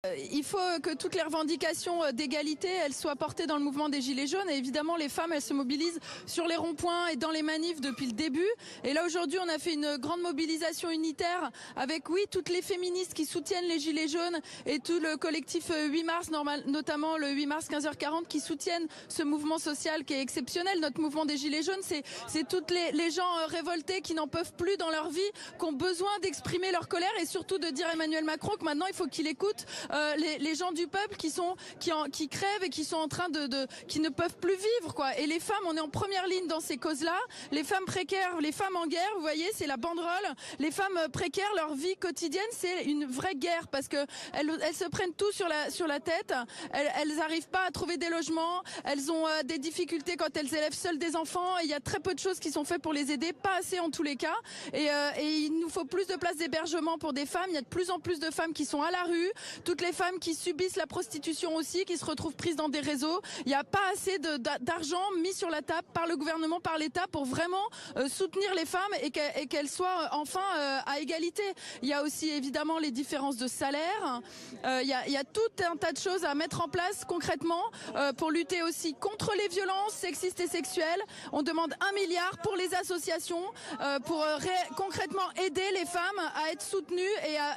Il faut que toutes les revendications d'égalité, elles soient portées dans le mouvement des Gilets jaunes. Et évidemment, les femmes, elles se mobilisent sur les ronds-points et dans les manifs depuis le début. Et là, aujourd'hui, on a fait une grande mobilisation unitaire avec, oui, toutes les féministes qui soutiennent les Gilets jaunes et tout le collectif 8 mars, notamment le 8 mars 15h40, qui soutiennent ce mouvement social qui est exceptionnel. Notre mouvement des Gilets jaunes, c'est toutes les gens révoltés qui n'en peuvent plus dans leur vie, qui ont besoin d'exprimer leur colère et surtout de dire à Emmanuel Macron que maintenant, il faut qu'il écoute les gens du peuple qui crèvent et qui sont en train qui ne peuvent plus vivre, quoi. Et les femmes, on est en première ligne dans ces causes-là. Les femmes précaires, les femmes en guerre, vous voyez, c'est la banderole. Les femmes précaires, leur vie quotidienne, c'est une vraie guerre parce que elles se prennent tout sur la tête. Elles n'arrivent pas à trouver des logements. Elles ont des difficultés quand elles élèvent seules des enfants. Et il y a très peu de choses qui sont faites pour les aider, pas assez en tous les cas. Et il nous faut plus de places d'hébergement pour des femmes. Il y a de plus en plus de femmes qui sont à la rue. Toutes les femmes qui subissent la prostitution aussi, qui se retrouvent prises dans des réseaux. Il n'y a pas assez d'argent mis sur la table par le gouvernement, par l'État pour vraiment soutenir les femmes et qu'elles soient enfin à égalité. Il y a aussi évidemment les différences de salaire. Il y a tout un tas de choses à mettre en place concrètement pour lutter aussi contre les violences sexistes et sexuelles. On demande 1 milliard pour les associations pour concrètement aider les femmes à être soutenues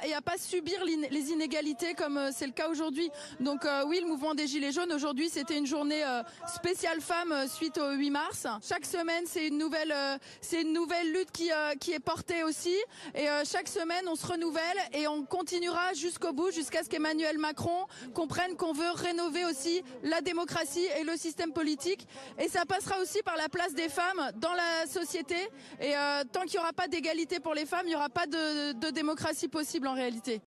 et à pas subir les inégalités comme c'est le cas aujourd'hui. Donc oui, le mouvement des Gilets jaunes, aujourd'hui, c'était une journée spéciale femmes suite au 8 mars. Chaque semaine, c'est une nouvelle lutte qui est portée aussi. Et chaque semaine, on se renouvelle et on continuera jusqu'au bout, jusqu'à ce qu'Emmanuel Macron comprenne qu'on veut rénover aussi la démocratie et le système politique. Et ça passera aussi par la place des femmes dans la société. Et tant qu'il n'y aura pas d'égalité pour les femmes, il n'y aura pas de démocratie possible en réalité.